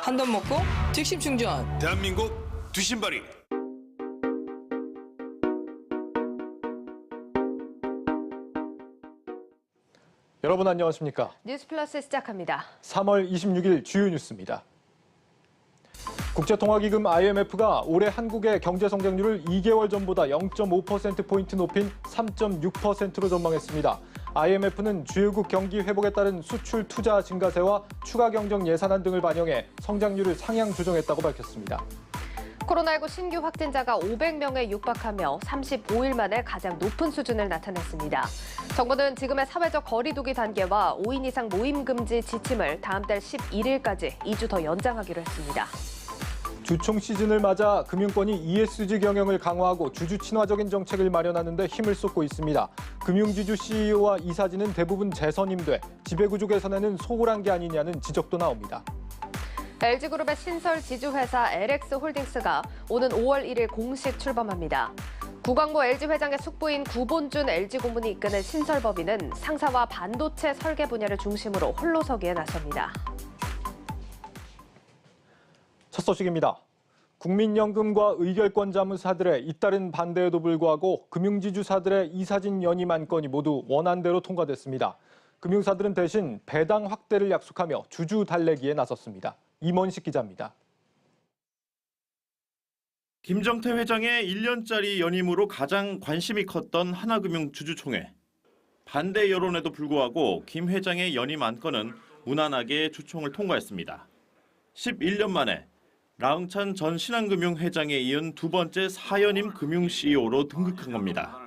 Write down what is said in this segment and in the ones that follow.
한 돈 먹고 즉심 충전. 대한민국 두신발이. 여러분 안녕하십니까? 뉴스 플러스 시작합니다. 3월 26일 주요 뉴스입니다. 국제통화기금 IMF가 올해 한국의 경제 성장률을 2개월 전보다 0.5%포인트 높인 3.6%로 전망했습니다. IMF는 주요국 경기 회복에 따른 수출 투자 증가세와 추가 경정 예산안 등을 반영해 성장률을 상향 조정했다고 밝혔습니다. 코로나19 신규 확진자가 500명에 육박하며 35일 만에 가장 높은 수준을 나타냈습니다. 정부는 지금의 사회적 거리 두기 단계와 5인 이상 모임 금지 지침을 다음 달 11일까지 2주 더 연장하기로 했습니다. 주총 시즌을 맞아 금융권이 ESG 경영을 강화하고 주주 친화적인 정책을 마련하는 데 힘을 쏟고 있습니다. 금융지주 CEO와 이사진은 대부분 재선임돼 지배구조 개선에는 소홀한 게 아니냐는 지적도 나옵니다. LG그룹의 신설 지주회사 LX홀딩스가 오는 5월 1일 공식 출범합니다. 구광모 LG 회장의 숙부인 구본준 LG 고문이 이끄는 신설법인은 상사와 반도체 설계 분야를 중심으로 홀로서기에 나섭니다. 첫 소식입니다. 국민연금과 의결권자문사들의 잇따른 반대에도 불구하고 금융지주사들의 이사진 연임 안건이 모두 원안대로 통과됐습니다. 금융사들은 대신 배당 확대를 약속하며 주주 달래기에 나섰습니다. 임원식 기자입니다. 김정태 회장의 1년짜리 연임으로 가장 관심이 컸던 하나금융 주주총회. 반대 여론에도 불구하고 김 회장의 연임 안건은 무난하게 주총을 통과했습니다. 11년 만에 라흥찬 전 신한금융 회장에 이은 두 번째 사연임 금융 CEO로 등극한 겁니다.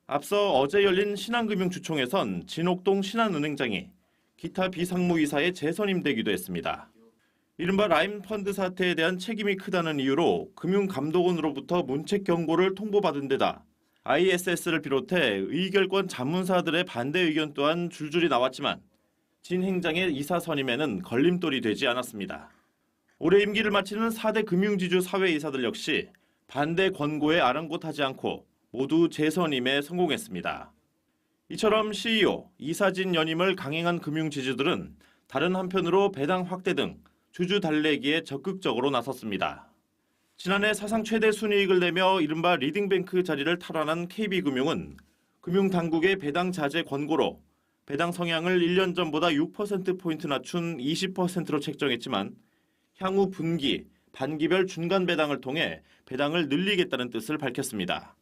앞서 어제 열린 신한금융 주총에선 진옥동 신한은행장이 기타 비상무이사에 재선임되기도 했습니다. 이른바 라임펀드 사태에 대한 책임이 크다는 이유로 금융감독원으로부터 문책 경고를 통보받은 데다 ISS를 비롯해 의결권 자문사들의 반대 의견 또한 줄줄이 나왔지만 진 행장의 이사 선임에는 걸림돌이 되지 않았습니다. 올해 임기를 마치는 4대 금융지주 사회이사들 역시 반대 권고에 아랑곳하지 않고 모두 재선임에 성공했습니다. 이처럼 CEO, 이사진 연임을 강행한 금융지주들은 다른 한편으로 배당 확대 등 주주 달래기에 적극적으로 나섰습니다. 지난해 사상 최대 순이익을 내며 이른바 리딩뱅크 자리를 탈환한 KB금융은 금융당국의 배당 자제 권고로 배당 성향을 1년 전보다 6%포인트 낮춘 20%로 책정했지만 향후 분기, 반기별 중간 배당을 통해 배당을 늘리겠다는 뜻을 밝혔습니다.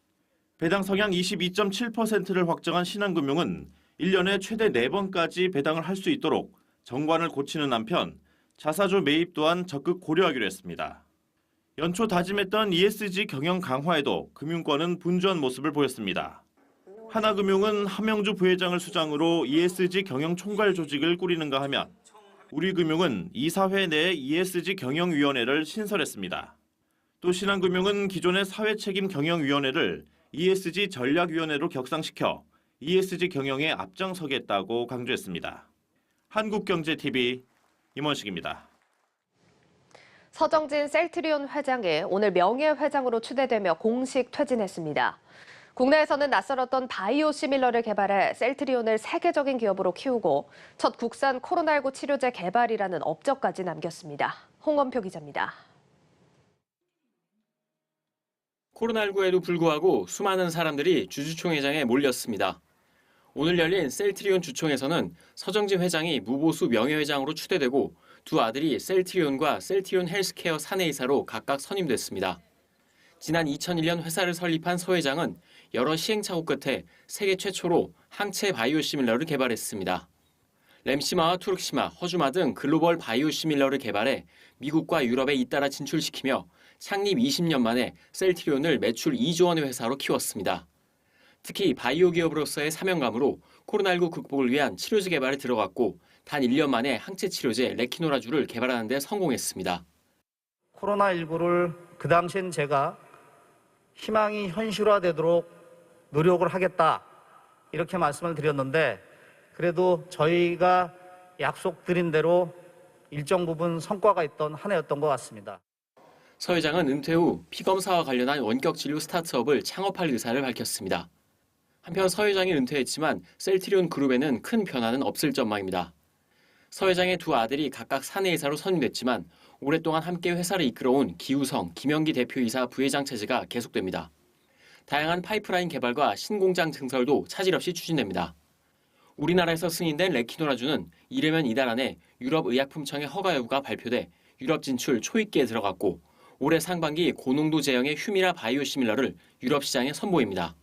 배당 성향 22.7%를 확정한 신한금융은 1년에 최대 4번까지 배당을 할 수 있도록 정관을 고치는 한편 자사주 매입 또한 적극 고려하기로 했습니다. 연초 다짐했던 ESG 경영 강화에도 금융권은 분주한 모습을 보였습니다. 하나금융은 함영주 부회장을 수장으로 ESG 경영 총괄 조직을 꾸리는가 하면 우리금융은 이사회 내 ESG 경영위원회를 신설했습니다. 또 신한금융은 기존의 사회책임 경영위원회를 ESG 전략위원회로 격상시켜 ESG 경영에 앞장서겠다고 강조했습니다. 한국경제TV 임원식입니다. 서정진 셀트리온 회장이 오늘 명예회장으로 추대되며 공식 퇴진했습니다. 국내에서는 낯설었던 바이오 시밀러를 개발해 셀트리온을 세계적인 기업으로 키우고 첫 국산 코로나19 치료제 개발이라는 업적까지 남겼습니다. 홍원표 기자입니다. 코로나19에도 불구하고 수많은 사람들이 주주총회장에 몰렸습니다. 오늘 열린 셀트리온 주총에서는 서정진 회장이 무보수 명예회장으로 추대되고 두 아들이 셀트리온과 셀트리온 헬스케어 사내이사로 각각 선임됐습니다. 지난 2001년 회사를 설립한 서 회장은 여러 시행착오 끝에 세계 최초로 항체 바이오 시밀러를 개발했습니다. 램시마와 투르키시마, 허주마 등 글로벌 바이오 시밀러를 개발해 미국과 유럽에 잇따라 진출시키며 창립 20년 만에 셀트리온을 매출 2조 원의 회사로 키웠습니다. 특히 바이오 기업으로서의 사명감으로 코로나19 극복을 위한 치료제 개발에 들어갔고 단 1년 만에 항체 치료제 레키노라주를 개발하는 데 성공했습니다. 코로나19를 그 당시엔 제가 희망이 현실화되도록 노력을 하겠다 이렇게 말씀을 드렸는데 그래도 저희가 약속드린 대로 일정 부분 성과가 있던 한 해였던 것 같습니다. 서 회장은 은퇴 후 피검사와 관련한 원격 진료 스타트업을 창업할 의사를 밝혔습니다. 한편 서 회장이 은퇴했지만 셀트리온 그룹에는 큰 변화는 없을 전망입니다. 서 회장의 두 아들이 각각 사내이사로 선임됐지만 오랫동안 함께 회사를 이끌어온 기우성, 김영기 대표이사 부회장 체제가 계속됩니다. 다양한 파이프라인 개발과 신공장 증설도 차질 없이 추진됩니다. 우리나라에서 승인된 레키노라주는 이르면 이달 안에 유럽의약품청의 허가 여부가 발표돼 유럽 진출 초입기에 들어갔고 올해 상반기 고농도 제형의 휴미라 바이오시밀러를 유럽 시장에 선보입니다.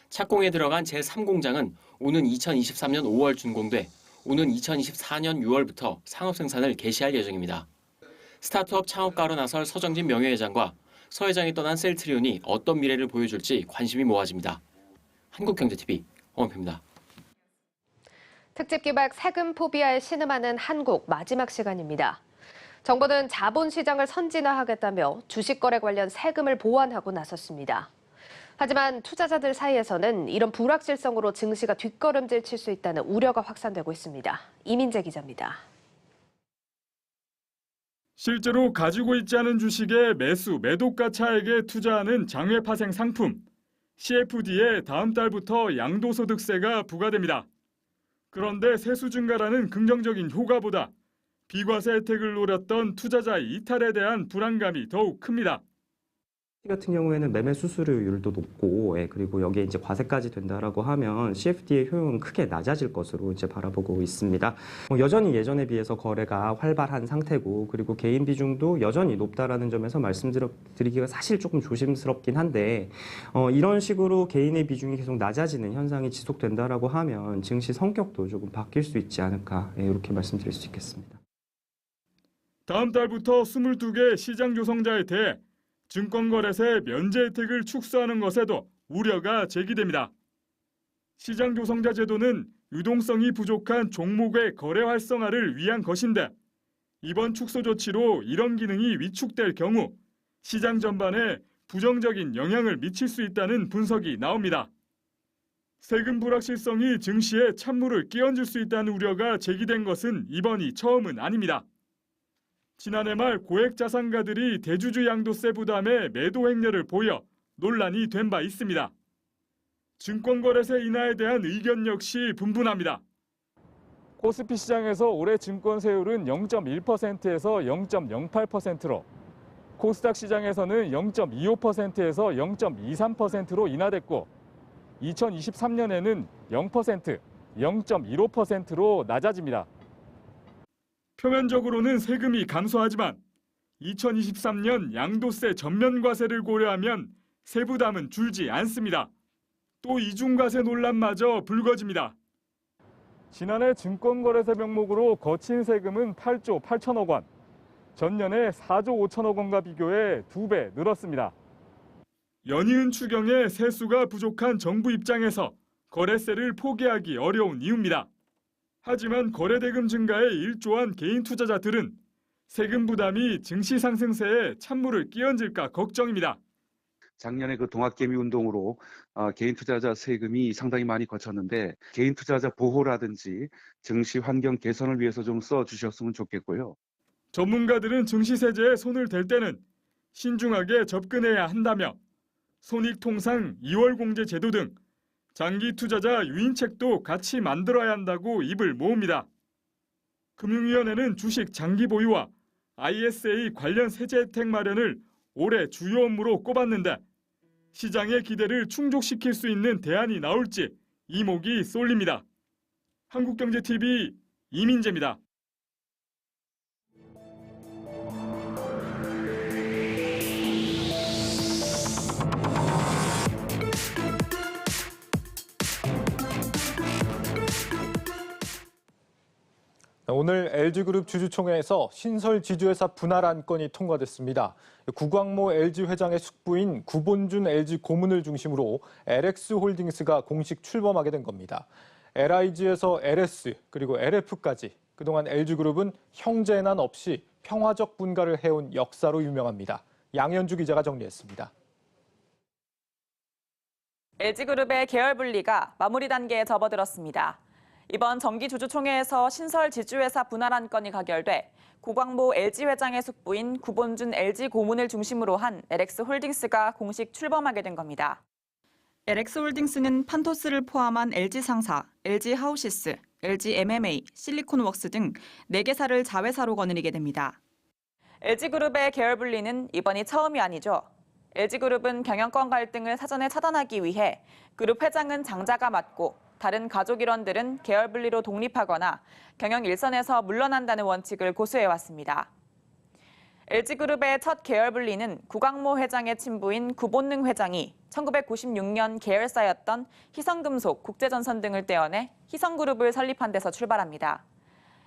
착공에 들어간 제3공장은 오는 2023년 5월 준공돼 오는 2024년 6월부터 상업 생산을 개시할 예정입니다. 스타트업 창업가로 나설 서정진 명예회장과 서 회장이 떠난 셀트리온이 어떤 미래를 보여줄지 관심이 모아집니다. 한국경제TV 엄원표입니다. 특집 기획 세금 포비아에 신음하는 한국 마지막 시간입니다. 정부는 자본시장을 선진화하겠다며 주식거래 관련 세금을 보완하고 나섰습니다. 하지만 투자자들 사이에서는 이런 불확실성으로 증시가 뒷걸음질 칠 수 있다는 우려가 확산되고 있습니다. 이민재 기자입니다. 실제로 가지고 있지 않은 주식의 매수, 매도가 차액에 투자하는 장외 파생 상품, CFD에 다음 달부터 양도소득세가 부과됩니다. 그런데 세수 증가라는 긍정적인 효과보다 비과세 혜택을 노렸던 투자자의 이탈에 대한 불안감이 더욱 큽니다. 같은 경우에는 매매 수수료율도 높고, 그리고 여기에 이제 과세까지 된다라고 하면 CFD의 효용은 크게 낮아질 것으로 이제 바라보고 있습니다. 여전히 예전에 비해서 거래가 활발한 상태고, 그리고 개인 비중도 여전히 높다라는 점에서 말씀드리기가 사실 조금 조심스럽긴 한데, 이런 식으로 개인의 비중이 계속 낮아지는 현상이 지속된다라고 하면 증시 성격도 조금 바뀔 수 있지 않을까, 이렇게 말씀드릴 수 있겠습니다. 다음 달부터 22개 시장 조성자에 대해 증권거래세 면제 혜택을 축소하는 것에도 우려가 제기됩니다. 시장 조성자 제도는 유동성이 부족한 종목의 거래 활성화를 위한 것인데 이번 축소 조치로 이런 기능이 위축될 경우 시장 전반에 부정적인 영향을 미칠 수 있다는 분석이 나옵니다. 세금 불확실성이 증시에 찬물을 끼얹을 수 있다는 우려가 제기된 것은 이번이 처음은 아닙니다. 지난해 말 고액자산가들이 대주주 양도세 부담에 매도 행렬을 보여 논란이 된 바 있습니다. 증권거래세 인하에 대한 의견 역시 분분합니다. 코스피 시장에서 올해 증권세율은 0.1%에서 0.08%로, 코스닥 시장에서는 0.25%에서 0.23%로 인하됐고 2023년에는 0%, 0.15%로 낮아집니다. 표면적으로는 세금이 감소하지만 2023년 양도세 전면과세를 고려하면 세부담은 줄지 않습니다. 또 이중과세 논란마저 불거집니다. 지난해 증권거래세 명목으로 거친 세금은 8조 8천억 원, 전년에 4조 5천억 원과 비교해 2배 늘었습니다. 연이은 추경에 세수가 부족한 정부 입장에서 거래세를 포기하기 어려운 이유입니다. 하지만 거래대금 증가에 일조한 개인 투자자들은 세금 부담이 증시 상승세에 찬물을 끼얹을까 걱정입니다. 작년에 그 동학개미 운동으로 개인 투자자 세금이 상당히 많이 거쳤는데 개인 투자자 보호라든지 증시 환경 개선을 위해서 좀 써주셨으면 좋겠고요. 전문가들은 증시 세제에 손을 댈 때는 신중하게 접근해야 한다며 손익통상 2월 공제 제도 등 장기 투자자 유인책도 같이 만들어야 한다고 입을 모읍니다. 금융위원회는 주식 장기 보유와 ISA 관련 세제 혜택 마련을 올해 주요 업무로 꼽았는데 시장의 기대를 충족시킬 수 있는 대안이 나올지 이목이 쏠립니다. 한국경제TV 이민재입니다. 오늘 LG그룹 주주총회에서 신설 지주회사 분할 안건이 통과됐습니다. 구광모 LG 회장의 숙부인 구본준 LG 고문을 중심으로 LX홀딩스가 공식 출범하게 된 겁니다. LIG에서 LS 그리고 LF까지 그동안 LG그룹은 형제난 없이 평화적 분가를 해온 역사로 유명합니다. 양현주 기자가 정리했습니다. LG그룹의 계열 분리가 마무리 단계에 접어들었습니다. 이번 정기주주총회에서 신설 지주회사 분할 안건이 가결돼 구광모 LG 회장의 숙부인 구본준 LG 고문을 중심으로 한 LX홀딩스가 공식 출범하게 된 겁니다. LX홀딩스는 판토스를 포함한 LG 상사, LG 하우시스, LG MMA, 실리콘웍스 등 4개사를 자회사로 거느리게 됩니다. LG그룹의 계열 분리는 이번이 처음이 아니죠. LG그룹은 경영권 갈등을 사전에 차단하기 위해 그룹 회장은 장자가 맡고 다른 가족 일원들은 계열 분리로 독립하거나 경영 일선에서 물러난다는 원칙을 고수해왔습니다. LG그룹의 첫 계열 분리는 구광모 회장의 친부인 구본능 회장이 1996년 계열사였던 희성금속, 국제전선 등을 떼어내 희성그룹을 설립한 데서 출발합니다.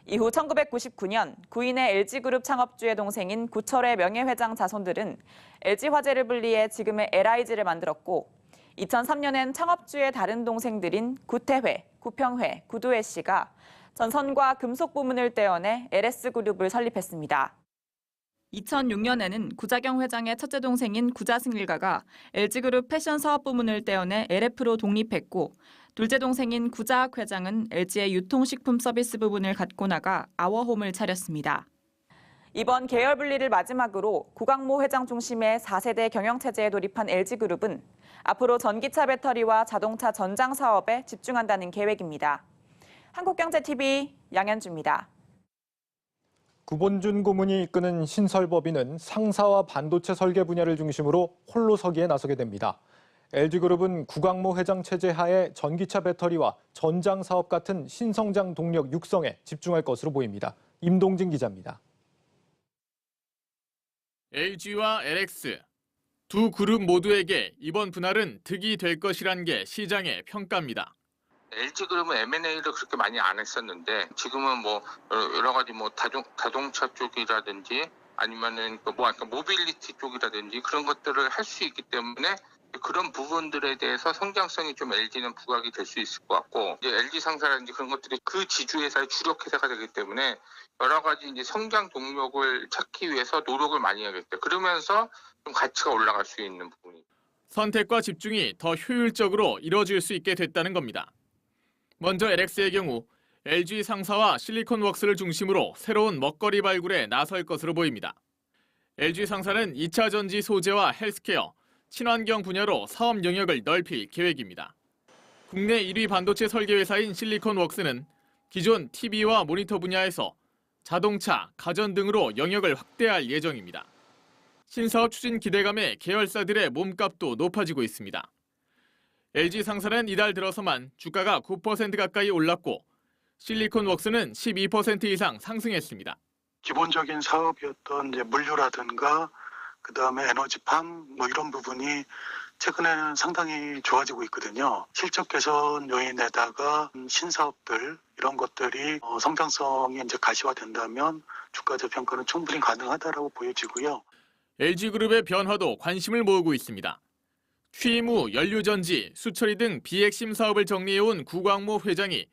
이후 1999년 구인의 LG그룹 창업주의 동생인 구철의 명예회장 자손들은 LG화재를 분리해 지금의 LIG를 만들었고 2003년엔 창업주의 다른 동생들인 구태회, 구평회, 구두회 씨가 전선과 금속 부문을 떼어내 LS그룹을 설립했습니다. 2006년에는 구자경 회장의 첫째 동생인 구자승 일가가 LG그룹 패션 사업 부문을 떼어내 LF로 독립했고 둘째 동생인 구자학 회장은 LG의 유통식품 서비스 부분을 갖고 나가 아워홈을 차렸습니다. 이번 계열 분리를 마지막으로 구광모 회장 중심의 4세대 경영체제에 돌입한 LG그룹은 앞으로 전기차 배터리와 자동차 전장 사업에 집중한다는 계획입니다. 한국경제TV 양현주입니다. 구본준 고문이 이끄는 신설법인은 상사와 반도체 설계 분야를 중심으로 홀로 서기에 나서게 됩니다. LG그룹은 구광모 회장 체제 하에 전기차 배터리와 전장 사업 같은 신성장 동력 육성에 집중할 것으로 보입니다. 임동진 기자입니다. LG와 LX 두 그룹 모두에게 이번 분할은 득이 될 것이란 게 시장의 평가입니다. LG그룹은 M&A를 그렇게 많이 안 했었는데 지금은 뭐 여러 가지 뭐 자동차 쪽이라든지 아니면은 모빌리티 쪽이라든지 그런 것들을 할 수 있기 때문에 그런 부분들에 대해서 성장성이 좀 LG는 부각이 될 수 있을 것 같고 이제 LG 상사라든지 그런 것들이 그 지주회사의 주력 회사가 되기 때문에 여러 가지 이제 성장 동력을 찾기 위해서 노력을 많이 하겠죠. 그러면서 좀 가치가 올라갈 수 있는 부분이. 선택과 집중이 더 효율적으로 이뤄질 수 있게 됐다는 겁니다. 먼저 LX의 경우 LG 상사와 실리콘웍스를 중심으로 새로운 먹거리 발굴에 나설 것으로 보입니다. LG 상사는 2차 전지 소재와 헬스케어, 친환경 분야로 사업 영역을 넓힐 계획입니다. 국내 1위 반도체 설계 회사인 실리콘웍스는 기존 TV와 모니터 분야에서 자동차, 가전 등으로 영역을 확대할 예정입니다. 신사업 추진 기대감에 계열사들의 몸값도 높아지고 있습니다. LG 상사는 이달 들어서만 주가가 9% 가까이 올랐고 실리콘웍스는 12% 이상 상승했습니다. 기본적인 사업이었던 이제 물류라든가 그다음에 에너지팜 뭐 이런 부분이 최근에는 상당히 좋아지고 있거든요. 실적 개선 요인에다가 신사업들 이런 것들이 성장성이 이제 가시화된다면 주가 저평가는 충분히 가능하다라고 보여지고요. LG그룹의 변화도 관심을 모으고 있습니다. 취임 후 연료전지, 수처리 등 비핵심 사업을 정리해온 구광모 회장이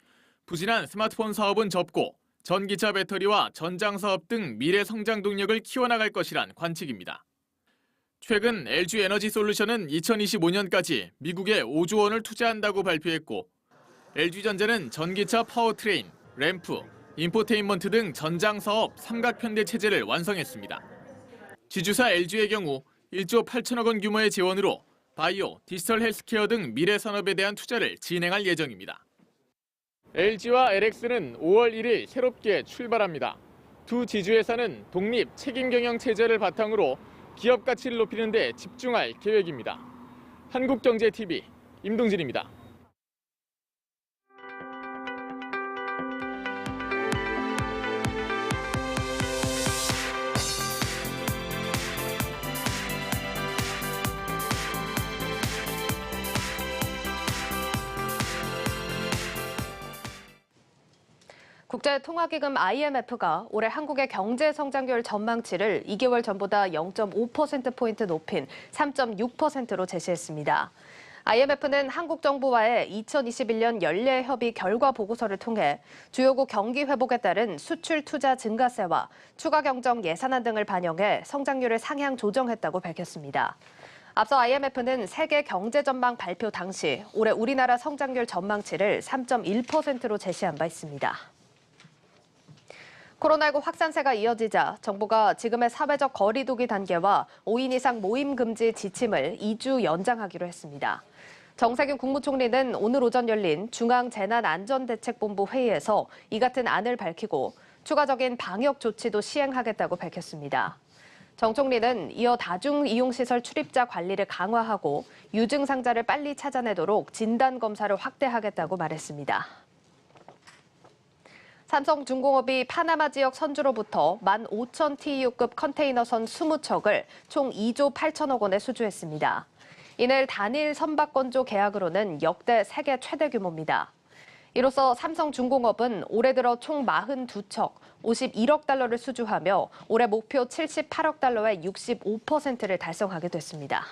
부진한 스마트폰 사업은 접고 전기차 배터리와 전장 사업 등 미래 성장 동력을 키워나갈 것이란 관측입니다. 최근 LG에너지솔루션은 2025년까지 미국에 5조 원을 투자한다고 발표했고 LG전자는 전기차 파워트레인, 램프, 인포테인먼트 등 전장 사업 삼각편대 체제를 완성했습니다. 지주사 LG의 경우 1조 8천억 원 규모의 재원으로 바이오, 디지털 헬스케어 등 미래 산업에 대한 투자를 진행할 예정입니다. LG와 LX는 5월 1일 새롭게 출발합니다. 두 지주회사는 독립 책임 경영 체제를 바탕으로 기업 가치를 높이는 데 집중할 계획입니다. 한국경제TV 임동진입니다. 국제통화기금 IMF가 올해 한국의 경제 성장률 전망치를 2개월 전보다 0.5%포인트 높인 3.6%로 제시했습니다. IMF는 한국 정부와의 2021년 연례 협의 결과 보고서를 통해 주요국 경기 회복에 따른 수출 투자 증가세와 추가 경정 예산안 등을 반영해 성장률을 상향 조정했다고 밝혔습니다. 앞서 IMF는 세계 경제 전망 발표 당시 올해 우리나라 성장률 전망치를 3.1%로 제시한 바 있습니다. 코로나19 확산세가 이어지자 정부가 지금의 사회적 거리 두기 단계와 5인 이상 모임 금지 지침을 2주 연장하기로 했습니다. 정세균 국무총리는 오늘 오전 열린 중앙재난안전대책본부 회의에서 이 같은 안을 밝히고 추가적인 방역 조치도 시행하겠다고 밝혔습니다. 정 총리는 이어 다중이용시설 출입자 관리를 강화하고 유증상자를 빨리 찾아내도록 진단검사를 확대하겠다고 말했습니다. 삼성중공업이 파나마 지역 선주로부터 15,000TEU급 컨테이너선 20척을 총 2조 8천억 원에 수주했습니다. 이날 단일 선박건조 계약으로는 역대 세계 최대 규모입니다. 이로써 삼성중공업은 올해 들어 총 42척, 51억 달러를 수주하며 올해 목표 78억 달러의 65%를 달성하게 됐습니다.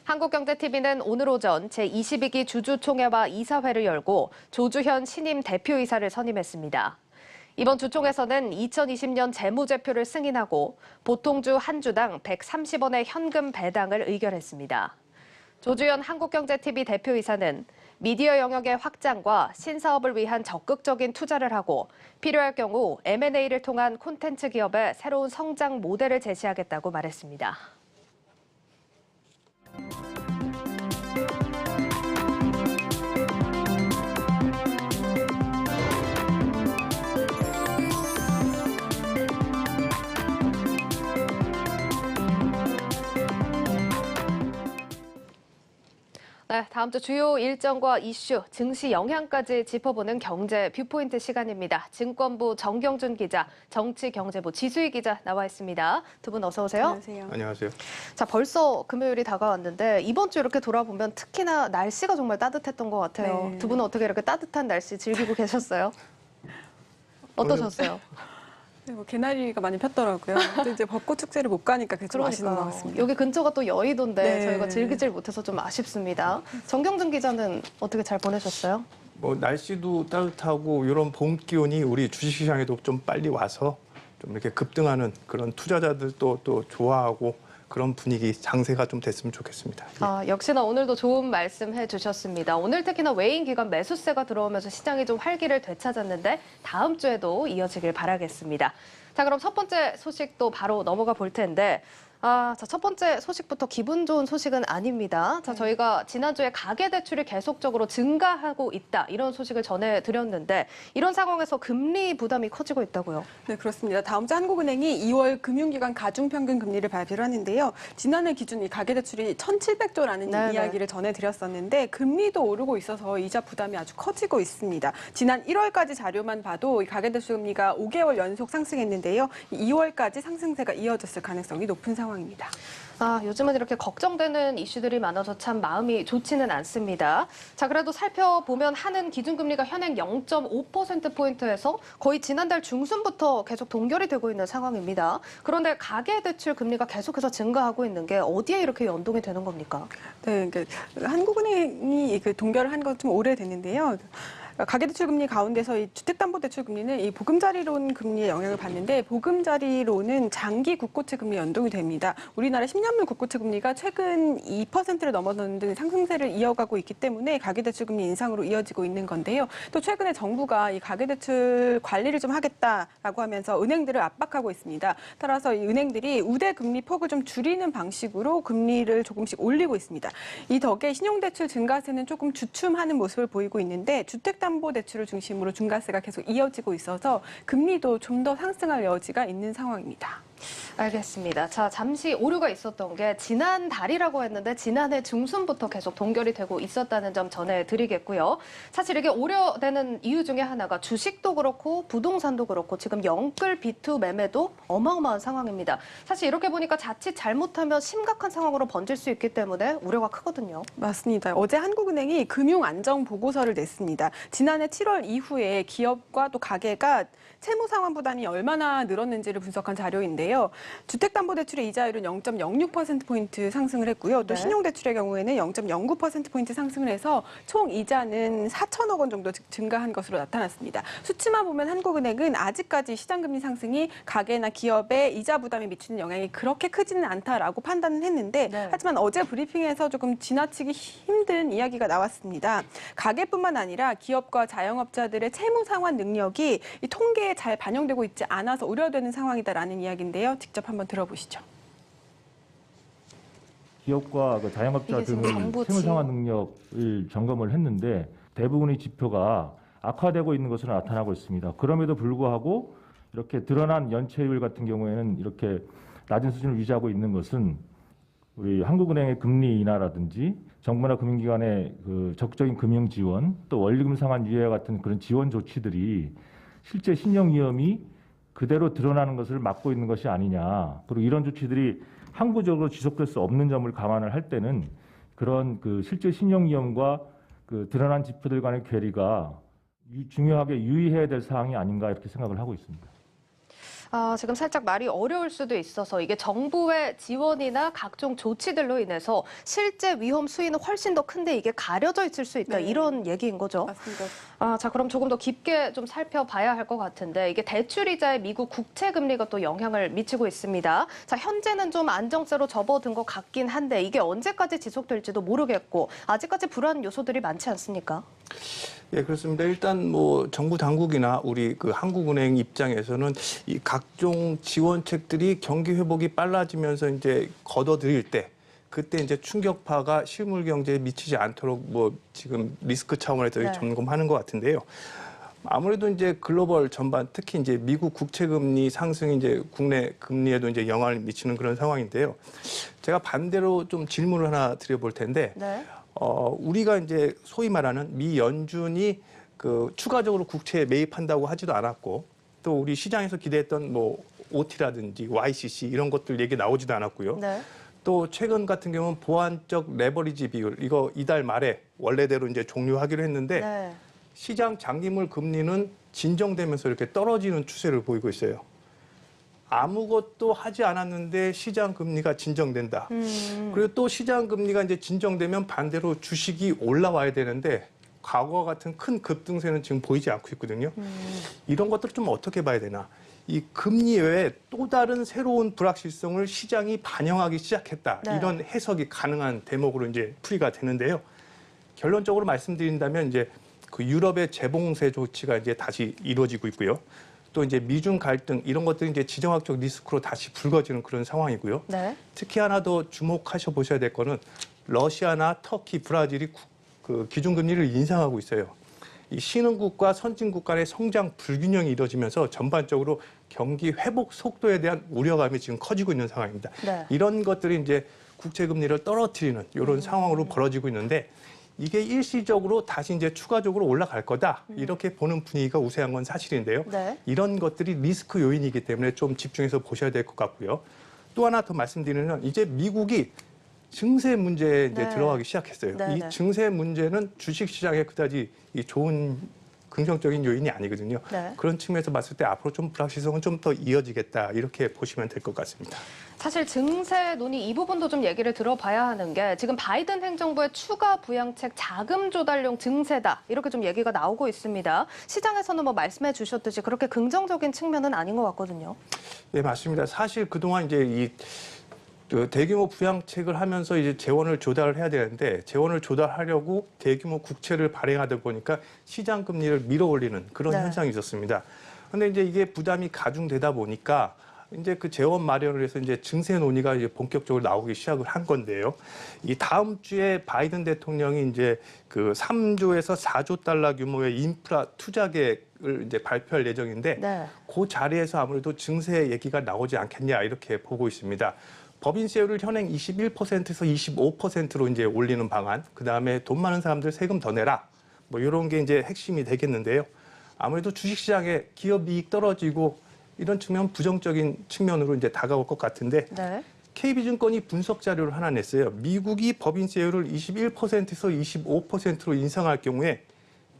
한국경제TV는 오늘 오전 제22기 주주총회와 이사회를 열고 조주현 신임 대표이사를 선임했습니다. 이번 주총에서는 2020년 재무제표를 승인하고 보통주 한 주당 130원의 현금 배당을 의결했습니다. 조주현 한국경제TV 대표이사는 미디어 영역의 확장과 신사업을 위한 적극적인 투자를 하고 필요할 경우 M&A를 통한 콘텐츠 기업의 새로운 성장 모델을 제시하겠다고 말했습니다. 네, 다음 주 주요 일정과 이슈, 증시 영향까지 짚어보는 경제 뷰포인트 시간입니다. 증권부 정경준 기자, 정치경제부 지수희 기자 나와 있습니다. 두 분 어서 오세요. 안녕하세요. 안녕하세요. 자, 벌써 금요일이 다가왔는데 이번 주 이렇게 돌아보면 특히나 날씨가 정말 따뜻했던 것 같아요. 네. 두 분은 어떻게 이렇게 따뜻한 날씨 즐기고 계셨어요? 어떠셨어요? 네, 뭐 개나리가 많이 폈더라고요. 근데 이제 벚꽃 축제를 못 가니까 그게 좀 아쉬운 것 같습니다. 여기 근처가 또 여의도인데 네. 저희가 즐기질 못해서 좀 아쉽습니다. 정경준 기자는 어떻게 잘 보내셨어요? 뭐 날씨도 따뜻하고 이런 봄 기온이 우리 주식시장에도 좀 빨리 와서 좀 이렇게 급등하는 그런 투자자들도 또 좋아하고 그런 분위기 장세가 좀 됐으면 좋겠습니다. 역시나 오늘도 좋은 말씀 해주셨습니다. 오늘 특히나 외인 기관 매수세가 들어오면서 시장이 좀 활기를 되찾았는데 다음 주에도 이어지길 바라겠습니다. 자, 그럼 첫 번째 소식도 바로 넘어가 볼 텐데 자, 첫 번째 소식부터 기분 좋은 소식은 아닙니다. 자, 저희가 지난주에 가계대출이 계속적으로 증가하고 있다 이런 소식을 전해드렸는데 이런 상황에서 금리 부담이 커지고 있다고요? 네, 그렇습니다. 다음 주 한국은행이 2월 금융기관 가중평균 금리를 발표를 하는데요. 지난해 기준 이 가계대출이 1,700조라는 네네. 이야기를 전해드렸었는데 금리도 오르고 있어서 이자 부담이 아주 커지고 있습니다. 지난 1월까지 자료만 봐도 이 가계대출 금리가 5개월 연속 상승했는데요. 2월까지 상승세가 이어졌을 가능성이 높은 상황입니다. 요즘은 이렇게 걱정되는 이슈들이 많아서 참 마음이 좋지는 않습니다. 자, 그래도 살펴보면 한은 기준금리가 현행 0.5%포인트에서 거의 지난달 중순부터 계속 동결이 되고 있는 상황입니다. 그런데 가계대출 금리가 계속해서 증가하고 있는 게 어디에 이렇게 연동이 되는 겁니까? 네, 그러니까 한국은행이 그 동결을 한 건 좀 오래됐는데요. 가계대출 금리 가운데서 이 주택담보대출 금리는 이 보금자리론 금리에 영향을 받는데 보금자리론은 장기 국고채 금리 연동이 됩니다. 우리나라 10년물 국고채 금리가 최근 2%를 넘어서는 등 상승세를 이어가고 있기 때문에 가계대출 금리 인상으로 이어지고 있는 건데요. 또 최근에 정부가 이 가계대출 관리를 좀 하겠다라고 하면서 은행들을 압박하고 있습니다. 따라서 이 은행들이 우대 금리 폭을 좀 줄이는 방식으로 금리를 조금씩 올리고 있습니다. 이 덕에 신용대출 증가세는 조금 주춤하는 모습을 보이고 있는데 주택담보대출을 중심으로 증가세가 계속 이어지고 있어서 금리도 좀 더 상승할 여지가 있는 상황입니다. 알겠습니다. 자, 잠시 오류가 있었던 게 지난달이라고 했는데 지난해 중순부터 계속 동결이 되고 있었다는 점 전해드리겠고요. 사실 이게 우려되는 이유 중에 하나가 주식도 그렇고 부동산도 그렇고 지금 영끌 B2 매매도 어마어마한 상황입니다. 사실 이렇게 보니까 자칫 잘못하면 심각한 상황으로 번질 수 있기 때문에 우려가 크거든요. 맞습니다. 어제 한국은행이 금융안정보고서를 냈습니다. 지난해 7월 이후에 기업과 또 가계가 채무 상환 부담이 얼마나 늘었는지를 분석한 자료인데요. 주택담보대출의 이자율은 0.06%포인트 상승을 했고요. 또 네. 신용대출의 경우에는 0.09%포인트 상승을 해서 총 이자는 4천억 원 정도 증가한 것으로 나타났습니다. 수치만 보면 한국은행은 아직까지 시장금리 상승이 가계나 기업에 이자 부담이 미치는 영향이 그렇게 크지는 않다라고 판단을 했는데 하지만 어제 브리핑에서 조금 지나치기 힘든 이야기가 나왔습니다. 가계뿐만 아니라 기업과 자영업자들의 채무 상환 능력이 이 통계에 잘 반영되고 있지 않아서 우려되는 상황이다라는 이야기인데요. 직접 한번 들어보시죠. 기업과 그 자영업자 등의 채무 상환 능력을 점검을 했는데 대부분의 지표가 악화되고 있는 것으로 나타나고 있습니다. 그럼에도 불구하고 이렇게 드러난 연체율 같은 경우에는 이렇게 낮은 수준을 유지하고 있는 것은 우리 한국은행의 금리 인하라든지 정부나 금융기관의 그 적극적인 금융 지원, 또 원리금 상환 유예 같은 그런 지원 조치들이 실제 신용 위험이 그대로 드러나는 것을 막고 있는 것이 아니냐. 그리고 이런 조치들이 항구적으로 지속될 수 없는 점을 감안을 할 때는 그런 그 실제 신용 위험과 그 드러난 지표들 간의 괴리가 중요하게 유의해야 될 사항이 아닌가 이렇게 생각을 하고 있습니다. 지금 살짝 말이 어려울 수도 있어서 이게 정부의 지원이나 각종 조치들로 인해서 실제 위험 수위는 훨씬 더 큰데 이게 가려져 있을 수 있다. 이런 얘기인 거죠. 맞습니다. 자, 그럼 조금 더 깊게 좀 살펴봐야 할 것 같은데 이게 대출이자의 미국 국채 금리가 또 영향을 미치고 있습니다. 자, 현재는 좀 안정세로 접어든 것 같긴 한데 이게 언제까지 지속될지도 모르겠고 아직까지 불안 요소들이 많지 않습니까? 예, 그렇습니다. 일단 뭐 정부 당국이나 우리 그 한국은행 입장에서는 이 각종 지원책들이 경기 회복이 빨라지면서 이제 걷어들일 때 그때 이제 충격파가 실물 경제에 미치지 않도록 뭐 지금 리스크 차원에서 점검하는 것 같은데요. 아무래도 이제 글로벌 전반 특히 이제 미국 국채 금리 상승이 이제 국내 금리에도 이제 영향을 미치는 그런 상황인데요. 제가 반대로 좀 질문을 하나 드려볼 텐데. 우리가 이제 소위 말하는 미 연준이 그 추가적으로 국채에 매입한다고 하지도 않았고 또 우리 시장에서 기대했던 뭐 OT라든지 YCC 이런 것들 얘기 나오지도 않았고요. 또 최근 같은 경우는 보완적 레버리지 비율 이거 이달 말에 원래대로 이제 종료하기로 했는데 시장 장기물 금리는 진정되면서 이렇게 떨어지는 추세를 보이고 있어요. 아무것도 하지 않았는데 시장 금리가 진정된다. 그리고 또 시장 금리가 이제 진정되면 반대로 주식이 올라와야 되는데 과거와 같은 큰 급등세는 지금 보이지 않고 있거든요. 이런 것들을 좀 어떻게 봐야 되나. 이 금리 외에 또 다른 새로운 불확실성을 시장이 반영하기 시작했다. 이런 해석이 가능한 대목으로 이제 풀이가 되는데요. 결론적으로 말씀드린다면 이제 그 유럽의 재봉쇄 조치가 이제 다시 이루어지고 있고요. 또 이제 미중 갈등 이런 것들이 이제 지정학적 리스크로 다시 불거지는 그런 상황이고요. 특히 하나 더 주목하셔 보셔야 될 거는 러시아나 터키, 브라질이 그 기준금리를 인상하고 있어요. 이 신흥국과 선진국 간의 성장 불균형이 이루어지면서 전반적으로 경기 회복 속도에 대한 우려감이 지금 커지고 있는 상황입니다. 이런 것들이 이제 국채 금리를 떨어뜨리는 이런 상황으로 벌어지고 있는데 이게 일시적으로 다시 이제 추가적으로 올라갈 거다 이렇게 보는 분위기가 우세한 건 사실인데요. 이런 것들이 리스크 요인이기 때문에 좀 집중해서 보셔야 될 것 같고요. 또 하나 더 말씀드리면 이제 미국이 증세 문제에 이제 들어가기 시작했어요. 이 증세 문제는 주식시장에 그다지 좋은 긍정적인 요인이 아니거든요. 그런 측면에서 봤을 때 앞으로 좀 불확실성은 좀 더 이어지겠다 이렇게 보시면 될 것 같습니다. 사실 증세 논의 이 부분도 좀 얘기를 들어봐야 하는 게 지금 바이든 행정부의 추가 부양책 자금 조달용 증세다 이렇게 좀 얘기가 나오고 있습니다. 시장에서는 뭐 말씀해 주셨듯이 그렇게 긍정적인 측면은 아닌 것 같거든요. 네, 맞습니다. 사실 그동안 이제 이 대규모 부양책을 하면서 이제 재원을 조달을 해야 되는데 재원을 조달하려고 대규모 국채를 발행하다 보니까 시장 금리를 밀어올리는 그런 현상이 있었습니다. 그런데 이제 이게 부담이 가중되다 보니까 이제 그 재원 마련을 해서 이제 증세 논의가 이제 본격적으로 나오기 시작을 한 건데요. 이 다음 주에 바이든 대통령이 이제 그 3조에서 4조 달러 규모의 인프라 투자 계획을 이제 발표할 예정인데 그 자리에서 아무래도 증세 얘기가 나오지 않겠냐 이렇게 보고 있습니다. 법인세율을 현행 21%에서 25%로 이제 올리는 방안, 그 다음에 돈 많은 사람들 세금 더 내라, 뭐 이런 게 이제 핵심이 되겠는데요. 아무래도 주식시장에 기업이익 떨어지고 이런 측면 부정적인 측면으로 이제 다가올 것 같은데 KB증권이 분석 자료를 하나 냈어요. 미국이 법인세율을 21%에서 25%로 인상할 경우에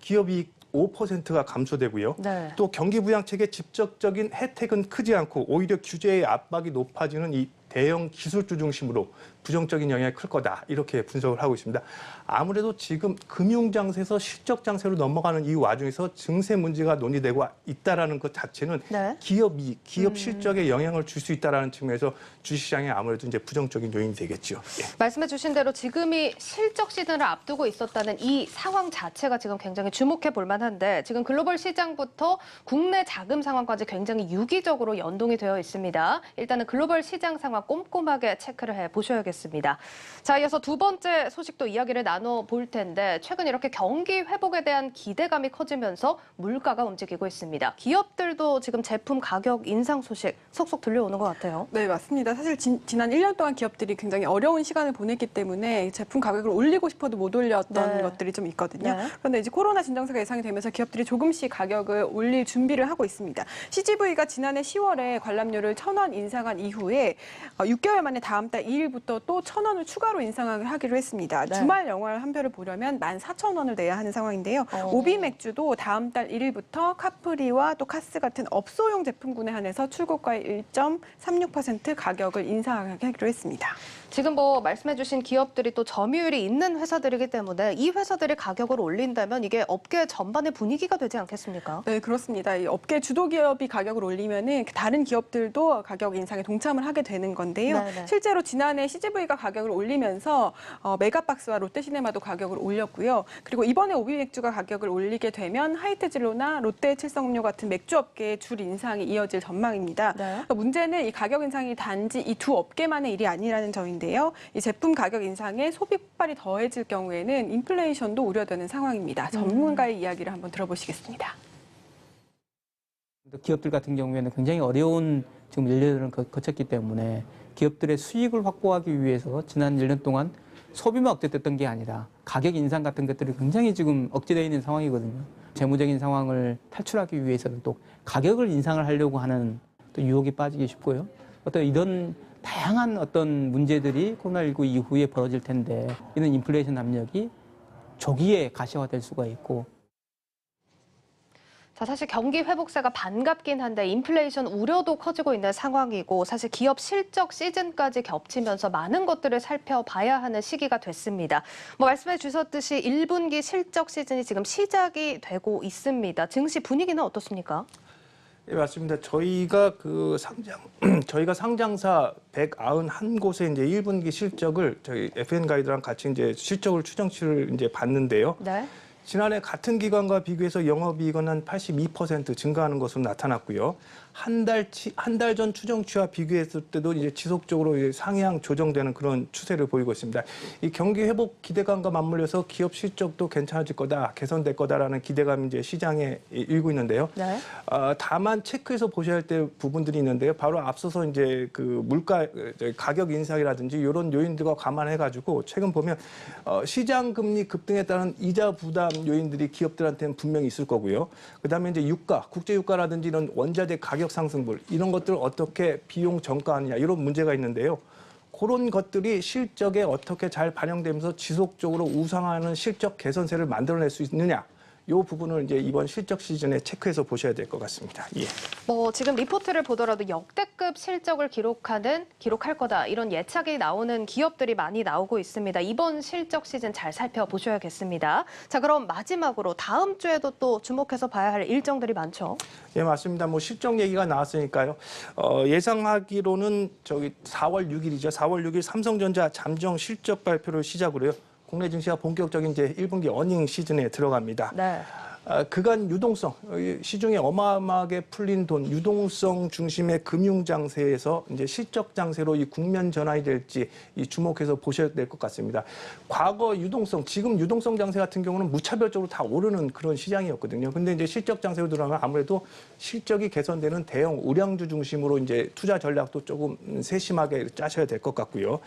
기업이익 5%가 감소되고요. 또 경기부양책의 직접적인 혜택은 크지 않고 오히려 규제의 압박이 높아지는 이 대형 기술주 중심으로 부정적인 영향이 클 거다 이렇게 분석을 하고 있습니다. 아무래도 지금 금융장세에서 실적장세로 넘어가는 이 와중에서 증세 문제가 논의되고 있다는 것 자체는 기업이익, 기업 실적에 영향을 줄 수 있다는 측면에서 주식시장에 아무래도 이제 부정적인 요인이 되겠죠. 말씀해 주신 대로 지금이 실적 시즌을 앞두고 있었다는 이 상황 자체가 지금 굉장히 주목해 볼 만한데 지금 글로벌 시장부터 국내 자금 상황까지 굉장히 유기적으로 연동이 되어 있습니다. 일단은 글로벌 시장 상황 꼼꼼하게 체크를 해 보셔야겠습니다. 보겠습니다. 자, 이어서 두 번째 소식도 이야기를 나눠볼 텐데 최근 이렇게 경기 회복에 대한 기대감이 커지면서 물가가 움직이고 있습니다. 기업들도 지금 제품 가격 인상 소식 속속 들려오는 것 같아요. 네, 맞습니다. 사실 지난 1년 동안 기업들이 굉장히 어려운 시간을 보냈기 때문에 제품 가격을 올리고 싶어도 못 올렸던 것들이 좀 있거든요. 그런데 이제 코로나 진정세가 예상이 되면서 기업들이 조금씩 가격을 올릴 준비를 하고 있습니다. CGV가 지난해 10월에 관람료를 1,000원 인상한 이후에 6개월 만에 다음 달 2일부터 또 1,000원을 추가로 인상을 하기로 했습니다. 주말 영화 한 표를 보려면 14,000원을 내야 하는 상황인데요. 오비 맥주도 다음 달 1일부터 카프리와 또 카스 같은 업소용 제품군에 한해서 출고가의 1.36% 가격을 인상하기로 했습니다. 지금 뭐 말씀해주신 기업들이 또 점유율이 있는 회사들이기 때문에 이 회사들이 가격을 올린다면 이게 업계 전반의 분위기가 되지 않겠습니까? 네, 그렇습니다. 이 업계 주도 기업이 가격을 올리면은 다른 기업들도 가격 인상에 동참을 하게 되는 건데요. 네네. 실제로 지난해 CGV가 가격을 올리면서 메가박스와 롯데시네마도 가격을 올렸고요. 그리고 이번에 오비맥주가 가격을 올리게 되면 하이트진로나 롯데칠성음료 같은 맥주업계의 줄 인상이 이어질 전망입니다. 그러니까 문제는 이 가격 인상이 단지 이 두 업계만의 일이 아니라는 점인데요. 이 제품 가격 인상에 소비 폭발이 더해질 경우에는 인플레이션도 우려되는 상황입니다. 전문가의 이야기를 한번 들어보시겠습니다. 기업들 같은 경우에는 굉장히 어려운 지금 1년을 거쳤기 때문에 기업들의 수익을 확보하기 위해서 지난 1년 동안 소비만 억제됐던 게 아니라 가격 인상 같은 것들이 굉장히 지금 억제되어 있는 상황이거든요. 재무적인 상황을 탈출하기 위해서는 또 가격을 인상을 하려고 하는 또 유혹이 빠지기 쉽고요. 어떤 이런 다양한 어떤 문제들이 코로나19 이후에 벌어질 텐데 이런 인플레이션 압력이 조기에 가시화될 수가 있고. 자, 사실 경기 회복세가 반갑긴 한데 인플레이션 우려도 커지고 있는 상황이고 사실 기업 실적 시즌까지 겹치면서 많은 것들을 살펴봐야 하는 시기가 됐습니다. 뭐 말씀해 주셨듯이 1분기 실적 시즌이 지금 시작이 되고 있습니다. 증시 분위기는 어떻습니까? 네, 맞습니다. 저희가 상장사 191곳의 이제 1분기 실적을 저희 FN 가이드랑 같이 이제 실적을 추정치를 이제 봤는데요. 네. 지난해 같은 기간과 비교해서 영업이익은 한 82% 증가하는 것으로 나타났고요. 한 달 전 추정치와 비교했을 때도 이제 지속적으로 이제 상향 조정되는 그런 추세를 보이고 있습니다. 이 경기 회복 기대감과 맞물려서 기업 실적도 괜찮아질 거다, 개선될 거다라는 기대감이 이제 시장에 일고 있는데요. 네. 다만 체크해서 보셔야 할 때 부분들이 있는데요. 바로 앞서서 이제 그 물가 가격 인상이라든지 이런 요인들과 감안해가지고 최근 보면 시장 금리 급등에 따른 이자 부담 요인들이 기업들한테는 분명히 있을 거고요. 그다음에 이제 유가, 국제 유가라든지 이런 원자재 가격 상승분 이런 것들을 어떻게 비용 전가하느냐 이런 문제가 있는데요. 그런 것들이 실적에 어떻게 잘 반영되면서 지속적으로 우상하는 실적 개선세를 만들어낼 수 있느냐. 이 부분을 이제 이번 실적 시즌에 체크해서 보셔야 될 것 같습니다. 예. 뭐 지금 리포트를 보더라도 역대급 실적을 기록할 거다 이런 예측이 나오는 기업들이 많이 나오고 있습니다. 이번 실적 시즌 잘 살펴보셔야겠습니다. 자, 그럼 마지막으로 다음 주에도 또 주목해서 봐야 할 일정들이 많죠. 예, 맞습니다. 뭐 실적 얘기가 나왔으니까요. 예상하기로는 저기 4월 6일이죠. 4월 6일 삼성전자 잠정 실적 발표를 시작으로요. 국내 증시가 본격적인 이제 1분기 어닝 시즌에 들어갑니다. 네. 그간 유동성, 시중에 어마어마하게 풀린 돈, 유동성 중심의 금융 장세에서 이제 실적 장세로 이 국면 전환이 될지 이 주목해서 보셔야 될 것 같습니다. 과거 유동성, 지금 유동성 장세 같은 경우는 무차별적으로 다 오르는 그런 시장이었거든요. 근데 이제 실적 장세로 들어가면 아무래도 실적이 개선되는 대형 우량주 중심으로 이제 투자 전략도 조금 세심하게 짜셔야 될 것 같고요.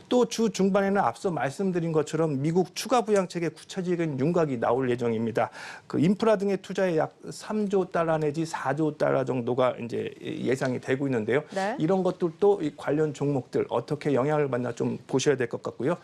또 주 중반에는 앞서 말씀드린 것처럼 미국 추가 부양책의 구체적인 윤곽이 나올 예정입니다. 그 인프라 등의 투자에 약 3조 달러 내지 4조 달러 정도가 이제 예상이 되고 있는데요. 네. 이런 것들도 이 관련 종목들 어떻게 영향을 받나 좀 보셔야 될 것 같고요.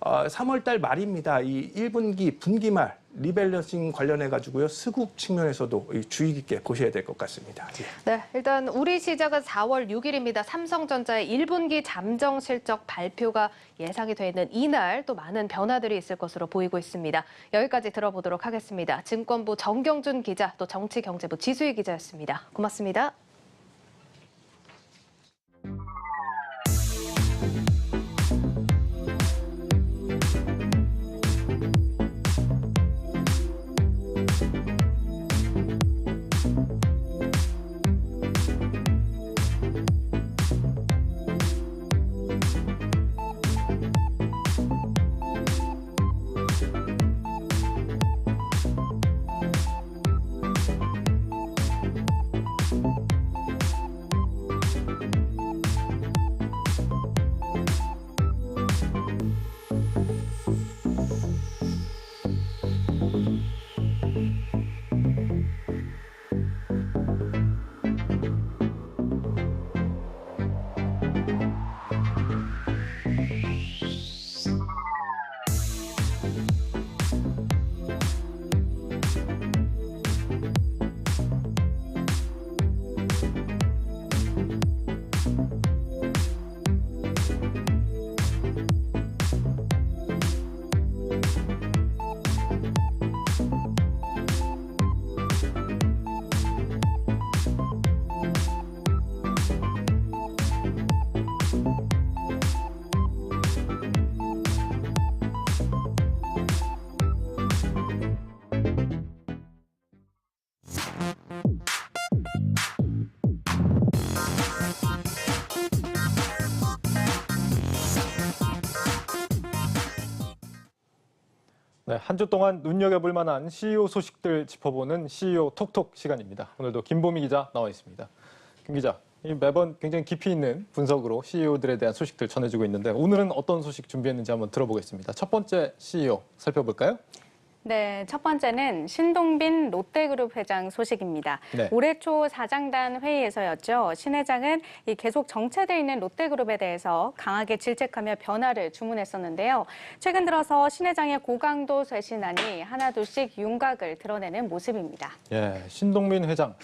3월 달 말입니다. 이 1분기 분기 말 리밸런싱 관련해 가지고요. 수급 측면에서도 주의 깊게 보셔야 될 것 같습니다. 예. 네, 일단 우리 시작은 4월 6일입니다. 삼성전자의 1분기 잠정 실적 발표가 예상이 돼 있는 이날 또 많은 변화들이 있을 것으로 보이고 있습니다. 여기까지 들어보도록 하겠습니다. 증권부 정경준 기자, 또 정치경제부 지수희 기자였습니다. 고맙습니다. 네, 한 주 동안 눈여겨볼 만한 CEO 소식들 짚어보는 CEO 톡톡 시간입니다. 오늘도 김보미 기자 나와 있습니다. 김 기자, 매번 굉장히 깊이 있는 분석으로 CEO들에 대한 소식들 전해주고 있는데 오늘은 어떤 소식 준비했는지 한번 들어보겠습니다. 첫 번째 CEO 살펴볼까요? 네, 첫 번째는 신동빈 롯데그룹 회장 소식입니다. 네. 올해 초 사장단 회의에서였죠. 신 회장은 계속 정체돼 있는 롯데그룹에 대해서 강하게 질책하며 변화를 주문했었는데요. 최근 들어서 신 회장의 고강도 쇄신안이 하나둘씩 윤곽을 드러내는 모습입니다. 예, 신동빈 회장,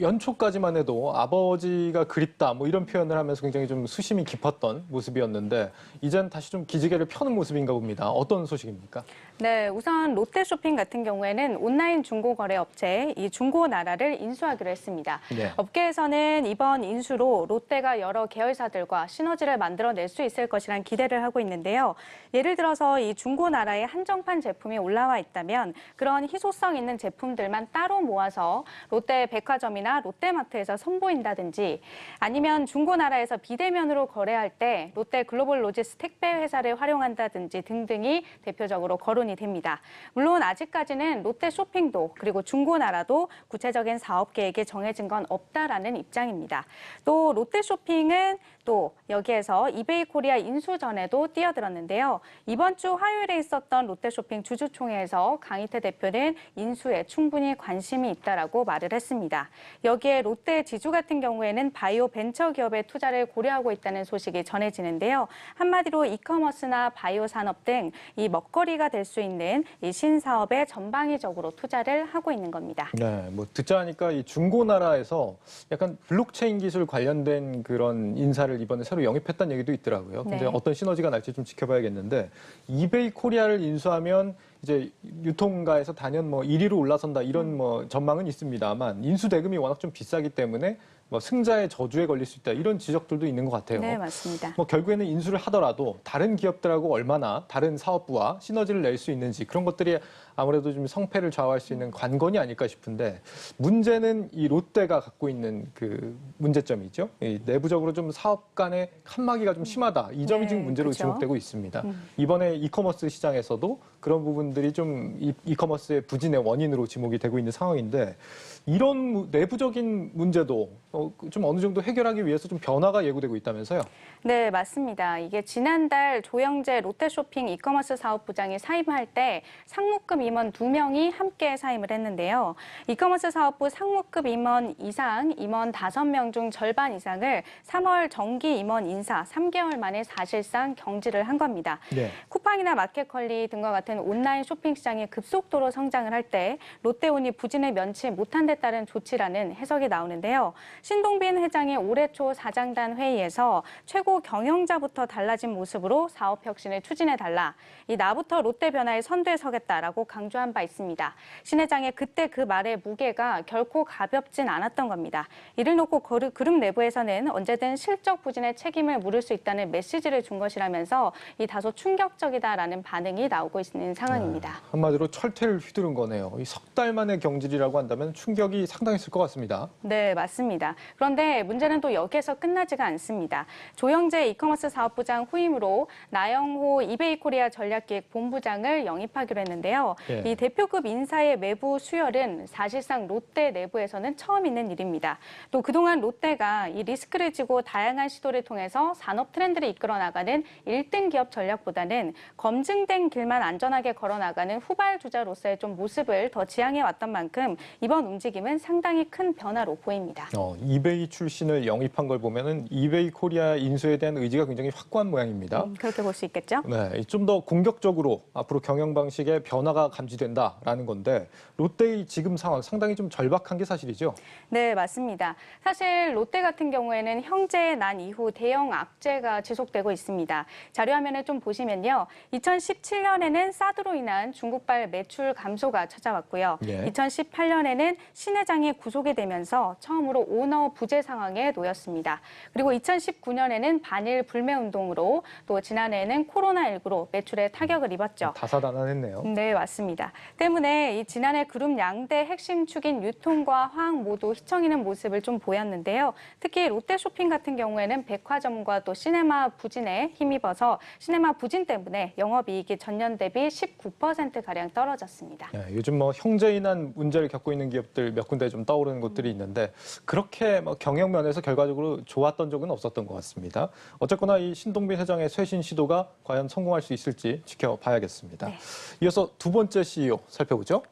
연초까지만 해도 아버지가 그립다 뭐 이런 표현을 하면서 굉장히 좀 수심이 깊었던 모습이었는데 이젠 다시 좀 기지개를 펴는 모습인가 봅니다. 어떤 소식입니까? 네, 우선 롯데쇼핑 같은 경우에는 온라인 중고거래 업체 이 중고나라를 인수하기로 했습니다. 네. 업계에서는 이번 인수로 롯데가 여러 계열사들과 시너지를 만들어낼 수 있을 것이란 기대를 하고 있는데요. 예를 들어서 이 중고나라에 한정판 제품이 올라와 있다면 그런 희소성 있는 제품들만 따로 모아서 롯데 백화점이나 롯데마트에서 선보인다든지 아니면 중고나라에서 비대면으로 거래할 때 롯데 글로벌 로지스 택배 회사를 활용한다든지 등등이 대표적으로 거론이 됩니다. 물론 아직까지는 롯데쇼핑도 그리고 중고나라도 구체적인 사업 계획이 정해진 건 없다라는 입장입니다. 또 롯데쇼핑은 또 여기에서 이베이 코리아 인수 전에도 뛰어들었는데요. 이번 주 화요일에 있었던 롯데쇼핑 주주총회에서 강희태 대표는 인수에 충분히 관심이 있다라고 말을 했습니다. 여기에 롯데 지주 같은 경우에는 바이오 벤처 기업의 투자를 고려하고 있다는 소식이 전해지는데요. 한마디로 이커머스나 바이오 산업 등 이 먹거리가 될 수 있는 이 신사업에 전방위적으로 투자를 하고 있는 겁니다. 네, 뭐 듣자 하니까 이 중고나라에서 약간 블록체인 기술 관련된 그런 인사를 이번에 새로 영입했다는 얘기도 있더라고요. 근데 네. 어떤 시너지가 날지 좀 지켜봐야겠는데 이베이 코리아를 인수하면 이제 유통가에서 단연 뭐 1위로 올라선다 이런 뭐 전망은 있습니다만 인수 대금이 워낙 좀 비싸기 때문에 뭐 승자의 저주에 걸릴 수 있다 이런 지적들도 있는 것 같아요. 네, 맞습니다. 뭐 결국에는 인수를 하더라도 다른 기업들하고 얼마나 다른 사업부와 시너지를 낼 수 있는지 그런 것들이 아무래도 좀 성패를 좌우할 수 있는 관건이 아닐까 싶은데 문제는 이 롯데가 갖고 있는 그 문제점이죠. 이 내부적으로 좀 사업 간의 칸막이가 좀 심하다. 이 점이 네, 지금 문제로 그렇죠. 지목되고 있습니다. 이번에 이커머스 시장에서도 그런 부분들이 좀 이커머스의 부진의 원인으로 지목이 되고 있는 상황인데 이런 내부적인 문제도 좀 어느 정도 해결하기 위해서 좀 변화가 예고되고 있다면서요? 네, 맞습니다. 이게 지난달 조영재 롯데쇼핑 이커머스 사업부장이 사임할 때 상무급 임원 2명이 함께 사임을 했는데요. 이커머스 사업부 상무급 임원 이상, 임원 5명 중 절반 이상을 3월 정기 임원 인사 3개월 만에 사실상 경질을 한 겁니다. 네. 쿠팡이나 마켓컬리 등과 같은 온라인 쇼핑 시장이 급속도로 성장을 할 때 롯데온이 부진을 면치 못한 데 따른 조치라는 해석이 나오는데요. 신동빈 회장이 올해 초 사장단 회의에서 최고 경영자부터 달라진 모습으로 사업 혁신을 추진해달라. 이 나부터 롯데 변화의 선두에 서겠다라고 강조한 바 있습니다. 신 회장의 그때 그 말의 무게가 결코 가볍진 않았던 겁니다. 이를 놓고 그룹 내부에서는 언제든 실적 부진의 책임을 물을 수 있다는 메시지를 준 것이라면서 이 다소 충격적이다라는 반응이 나오고 있는 상황입니다. 한마디로 철퇴를 휘두른 거네요. 이 석 달 만의 경질이라고 한다면 충격이 상당했을 것 같습니다. 네, 맞습니다. 그런데 문제는 또 여기에서 끝나지가 않습니다. 조영재 이커머스 사업부장 후임으로 나영호 이베이 코리아 전략기획 본부장을 영입하기로 했는데요. 예. 이 대표급 인사의 외부 수혈은 사실상 롯데 내부에서는 처음 있는 일입니다. 또 그동안 롯데가 이 리스크를 지고 다양한 시도를 통해서 산업 트렌드를 이끌어 나가는 1등 기업 전략보다는 검증된 길만 안전하게 걸어나가는 후발주자로서의 좀 모습을 더 지향해 왔던 만큼 이번 움직임은 상당히 큰 변화로 보입니다. 이베이 출신을 영입한 걸 보면은 이베이 코리아 인수에 대한 의지가 굉장히 확고한 모양입니다. 그렇게 볼 수 있겠죠? 네, 좀 더 공격적으로 앞으로 경영 방식에 변화가 감지된다라는 건데 롯데의 지금 상황 상당히 좀 절박한 게 사실이죠. 네, 맞습니다. 사실 롯데 같은 경우에는 형제의 난 이후 대형 악재가 지속되고 있습니다. 자료화면을 좀 보시면요. 2017년에는 사드로 인한 중국발 매출 감소가 찾아왔고요. 예. 2018년에는 신 회장이 구속이 되면서 처음으로 오너 신어 부재 상황에 놓였습니다. 그리고 2019년에는 반일 불매운동으로 또 지난해에는 코로나19로 매출에 타격을 입었죠. 다사다난했네요. 네, 맞습니다. 때문에 이 지난해 그룹 양대 핵심 축인 유통과 화학 모두 휘청이는 모습을 좀 보였는데요. 특히 롯데쇼핑 같은 경우에는 백화점과 또 시네마 부진에 힘입어서 시네마 부진 때문에 영업이익이 전년 대비 19%가량 떨어졌습니다. 네, 요즘 뭐 형제인한 문제를 겪고 있는 기업들 몇 군데 좀 떠오르는 곳들이 있는데 그렇게 뭐 경영 면에서 결과적으로 좋았던 적은 없었던 것 같습니다. 어쨌거나 이 신동빈 회장의 쇄신 시도가 과연 성공할 수 있을지 지켜봐야겠습니다. 네. 이어서 두 번째 CEO 살펴보죠.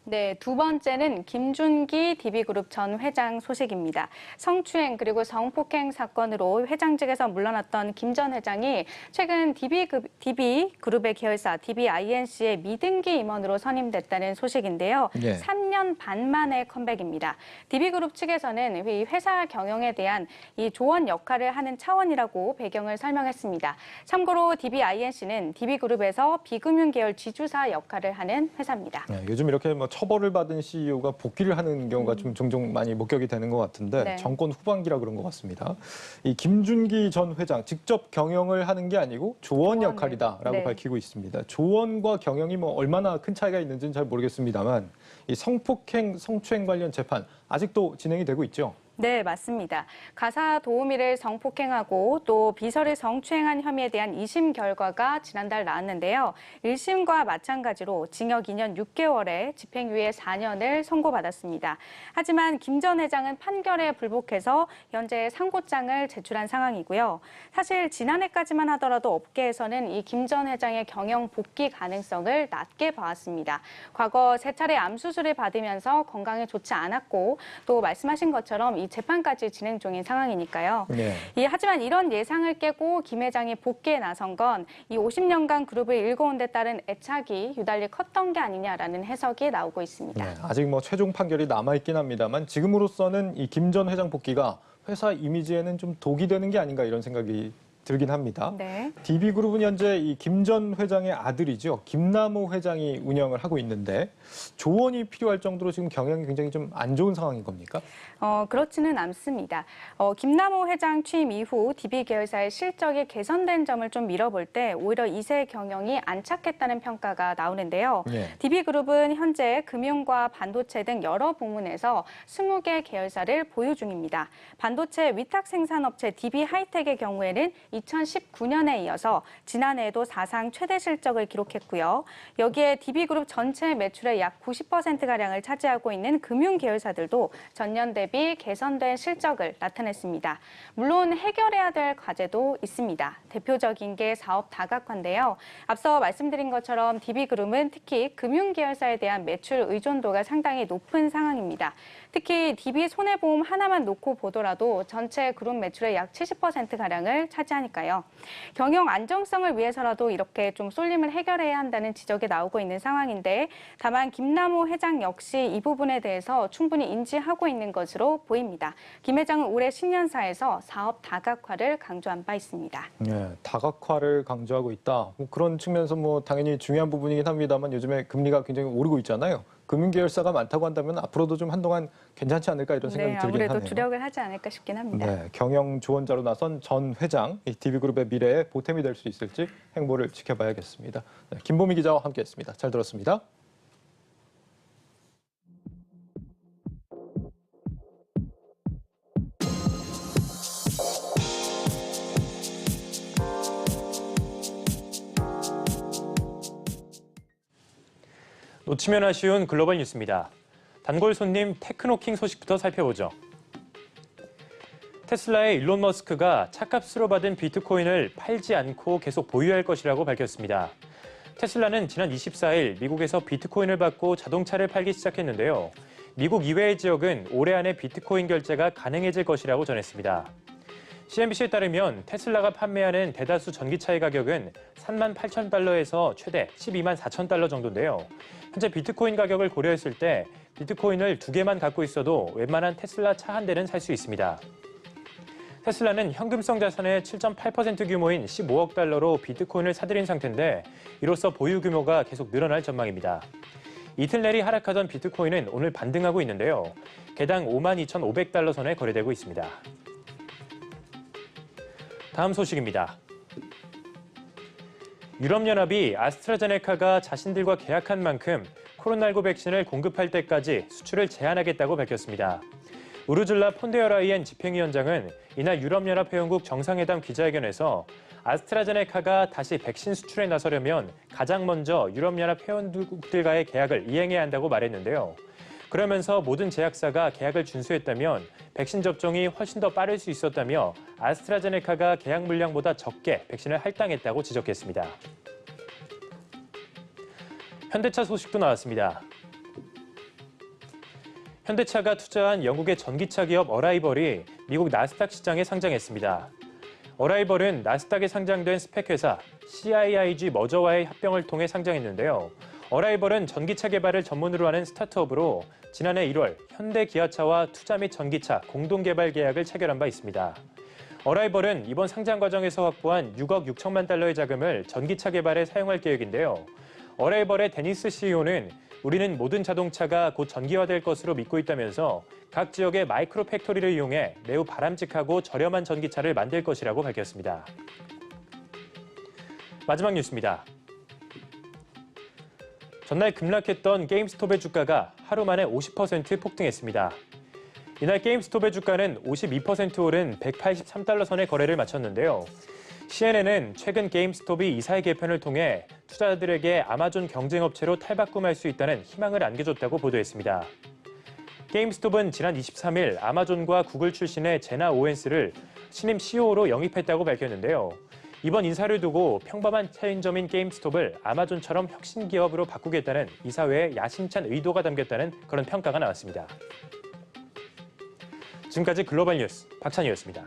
네, 두 번째는 김준기 DB그룹 전 회장 소식입니다. 성추행 그리고 성폭행 사건으로 회장직에서 물러났던 김 전 회장이 최근 DB그룹의 계열사 DBINC의 미등기 임원으로 선임됐다는 소식인데요. 네. 3년 반 만의 컴백입니다. DB그룹 측에서는 이 회사 경영에 대한 이 조언 역할을 하는 차원이라고 배경을 설명했습니다. 참고로 DBINC는 DB그룹에서 비금융 계열 지주사 역할을 하는 회사입니다. 네, 요즘 이렇게 뭐 처벌을 받은 CEO가 복귀를 하는 경우가 좀 종종 많이 목격이 되는 것 같은데 네. 정권 후반기라 그런 것 같습니다. 이 김준기 전 회장 직접 경영을 하는 게 아니고 조언 역할이다라고 네. 밝히고 있습니다. 조언과 경영이 뭐 얼마나 큰 차이가 있는지는 잘 모르겠습니다만 이 성폭행, 성추행 관련 재판 아직도 진행이 되고 있죠. 네, 맞습니다. 가사 도우미를 성폭행하고 또 비서를 성추행한 혐의에 대한 2심 결과가 지난달 나왔는데요. 1심과 마찬가지로 징역 2년 6개월에 집행유예 4년을 선고받았습니다. 하지만 김 전 회장은 판결에 불복해서 현재 상고장을 제출한 상황이고요. 사실 지난해까지만 하더라도 업계에서는 이 김 전 회장의 경영 복귀 가능성을 낮게 봐왔습니다. 과거 3차례 암 수술을 받으면서 건강에 좋지 않았고 또 말씀하신 것처럼 이 재판까지 진행 중인 상황이니까요. 네. 하지만 이런 예상을 깨고 김 회장이 복귀에 나선 건 이 50년간 그룹을 일궈온 데 따른 애착이 유달리 컸던 게 아니냐라는 해석이 나오고 있습니다. 네, 아직 뭐 최종 판결이 남아있긴 합니다만 지금으로서는 이 김 전 회장 복귀가 회사 이미지에는 좀 독이 되는 게 아닌가 이런 생각이 들긴 합니다. 네. DB그룹은 현재 이 김 전 회장의 아들이죠. 김남호 회장이 운영을 하고 있는데 조언이 필요할 정도로 지금 경영이 굉장히 좀 안 좋은 상황인 겁니까? 그렇지는 않습니다. 김남호 회장 취임 이후 DB 계열사의 실적이 개선된 점을 좀 밀어볼 때 오히려 2세 경영이 안착했다는 평가가 나오는데요. 네. DB그룹은 현재 금융과 반도체 등 여러 부문에서 20개 계열사를 보유 중입니다. 반도체 위탁 생산업체 DB하이텍의 경우에는 2019년에 이어서 지난해에도 사상 최대 실적을 기록했고요. 여기에 DB그룹 전체 매출의 약 90%가량을 차지하고 있는 금융 계열사들도 전년 대비 개선된 실적을 나타냈습니다. 물론 해결해야 될 과제도 있습니다. 대표적인 게 사업 다각화인데요. 앞서 말씀드린 것처럼 DB그룹은 특히 금융 계열사에 대한 매출 의존도가 상당히 높은 상황입니다. 특히 DB 손해보험 하나만 놓고 보더라도 전체 그룹 매출의 약 70%가량을 차지하니까요. 경영 안정성을 위해서라도 이렇게 좀 쏠림을 해결해야 한다는 지적이 나오고 있는 상황인데 다만 김남호 회장 역시 이 부분에 대해서 충분히 인지하고 있는 것으로 보입니다. 김 회장은 올해 신년사에서 사업 다각화를 강조한 바 있습니다. 네, 다각화를 강조하고 있다. 뭐 그런 측면에서 뭐 당연히 중요한 부분이긴 합니다만 요즘에 금리가 굉장히 오르고 있잖아요. 금융계열사가 많다고 한다면 앞으로도 좀 한동안 괜찮지 않을까 이런 생각이 들긴 하네요. 아무래도 주력을 하지 않을까 싶긴 합니다. 네, 경영 조언자로 나선 전 회장, 이 DB그룹의 미래에 보탬이 될 수 있을지 행보를 지켜봐야겠습니다. 네, 김보미 기자와 함께했습니다. 잘 들었습니다. 놓치면 아쉬운 글로벌 뉴스입니다. 단골 손님 테크노킹 소식부터 살펴보죠. 테슬라의 일론 머스크가 차값으로 받은 비트코인을 팔지 않고 계속 보유할 것이라고 밝혔습니다. 테슬라는 지난 24일 미국에서 비트코인을 받고 자동차를 팔기 시작했는데요. 미국 이외의 지역은 올해 안에 비트코인 결제가 가능해질 것이라고 전했습니다. CNBC에 따르면 테슬라가 판매하는 대다수 전기차의 가격은 38,000달러에서 최대 124,000달러 정도인데요. 현재 비트코인 가격을 고려했을 때 비트코인을 2개만 갖고 있어도 웬만한 테슬라 차 한 대는 살 수 있습니다. 테슬라는 현금성 자산의 7.8% 규모인 15억 달러로 비트코인을 사들인 상태인데 이로써 보유 규모가 계속 늘어날 전망입니다. 이틀 내리 하락하던 비트코인은 오늘 반등하고 있는데요. 개당 52,500달러 선에 거래되고 있습니다. 다음 소식입니다. 유럽연합이 아스트라제네카가 자신들과 계약한 만큼 코로나19 백신을 공급할 때까지 수출을 제한하겠다고 밝혔습니다. 우르줄라 폰데어라이엔 집행위원장은 이날 유럽연합 회원국 정상회담 기자회견에서 아스트라제네카가 다시 백신 수출에 나서려면 가장 먼저 유럽연합 회원국들과의 계약을 이행해야 한다고 말했는데요. 그러면서 모든 제약사가 계약을 준수했다면 백신 접종이 훨씬 더 빠를 수 있었다며 아스트라제네카가 계약 물량보다 적게 백신을 할당했다고 지적했습니다. 현대차 소식도 나왔습니다. 현대차가 투자한 영국의 전기차 기업 어라이벌이 미국 나스닥 시장에 상장했습니다. 어라이벌은 나스닥에 상장된 스펙회사 CIIG 머저와의 합병을 통해 상장했는데요. 어라이벌은 전기차 개발을 전문으로 하는 스타트업으로 지난해 1월 현대 기아차와 투자 및 전기차 공동 개발 계약을 체결한 바 있습니다. 어라이벌은 이번 상장 과정에서 확보한 6억 6천만 달러의 자금을 전기차 개발에 사용할 계획인데요. 어라이벌의 데니스 CEO는 우리는 모든 자동차가 곧 전기화될 것으로 믿고 있다면서 각 지역의 마이크로 팩토리를 이용해 매우 바람직하고 저렴한 전기차를 만들 것이라고 밝혔습니다. 마지막 뉴스입니다. 전날 급락했던 게임스톱의 주가가 하루 만에 50% 폭등했습니다. 이날 게임스톱의 주가는 52% 오른 183달러 선에 거래를 마쳤는데요. CNN은 최근 게임스톱이 이사의 개편을 통해 투자자들에게 아마존 경쟁업체로 탈바꿈할 수 있다는 희망을 안겨줬다고 보도했습니다. 게임스톱은 지난 23일 아마존과 구글 출신의 제나 오웬스를 신임 CEO로 영입했다고 밝혔는데요. 이번 인사를 두고 평범한 체인점인 게임스톱을 아마존처럼 혁신 기업으로 바꾸겠다는 이사회의 야심찬 의도가 담겼다는 그런 평가가 나왔습니다. 지금까지 글로벌 뉴스 박찬희였습니다.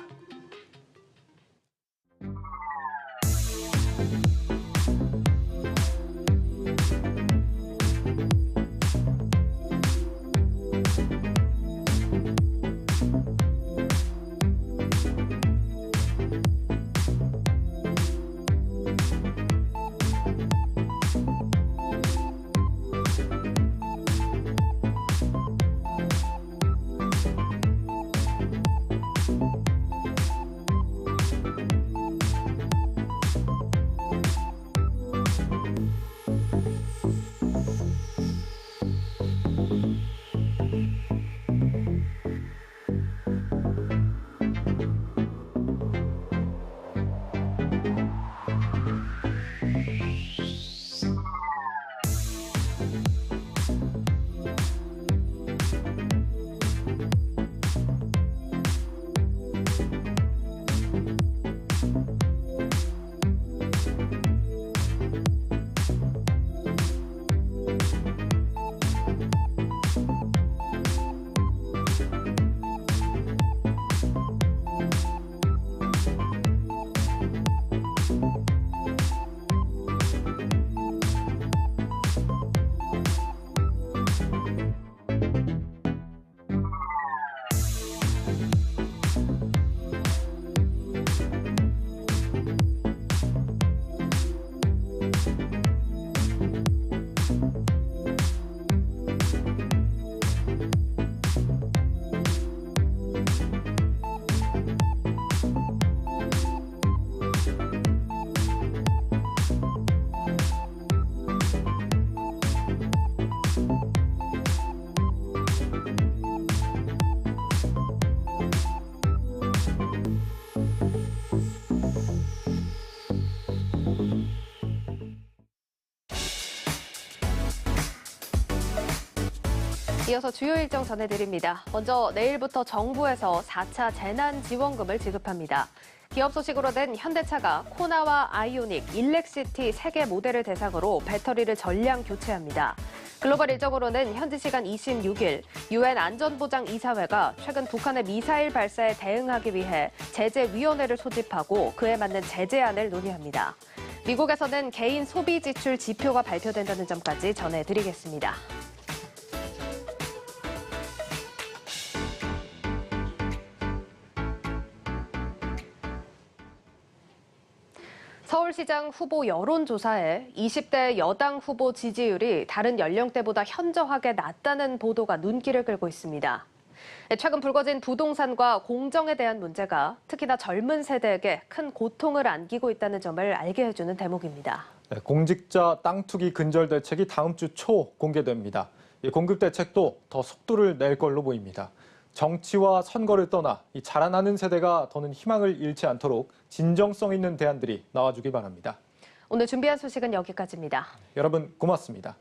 이어서 주요 일정 전해드립니다. 먼저 내일부터 정부에서 4차 재난지원금을 지급합니다. 기업 소식으로는 현대차가 코나와 아이오닉, 일렉시티 3개 모델을 대상으로 배터리를 전량 교체합니다. 글로벌 일정으로는 현지 시간 26일 UN 안전보장이사회가 최근 북한의 미사일 발사에 대응하기 위해 제재위원회를 소집하고 그에 맞는 제재안을 논의합니다. 미국에서는 개인 소비 지출 지표가 발표된다는 점까지 전해드리겠습니다. 서울시장 후보 여론조사에 20대 여당 후보 지지율이 다른 연령대보다 현저하게 낮다는 보도가 눈길을 끌고 있습니다. 최근 불거진 부동산과 공정에 대한 문제가 특히나 젊은 세대에게 큰 고통을 안기고 있다는 점을 알게 해주는 대목입니다. 공직자 땅 투기 근절 대책이 다음 주 초 공개됩니다. 이 공급 대책도 더 속도를 낼 걸로 보입니다. 정치와 선거를 떠나 이 자라나는 세대가 더는 희망을 잃지 않도록 진정성 있는 대안들이 나와주기 바랍니다. 오늘 준비한 소식은 여기까지입니다. 여러분 고맙습니다.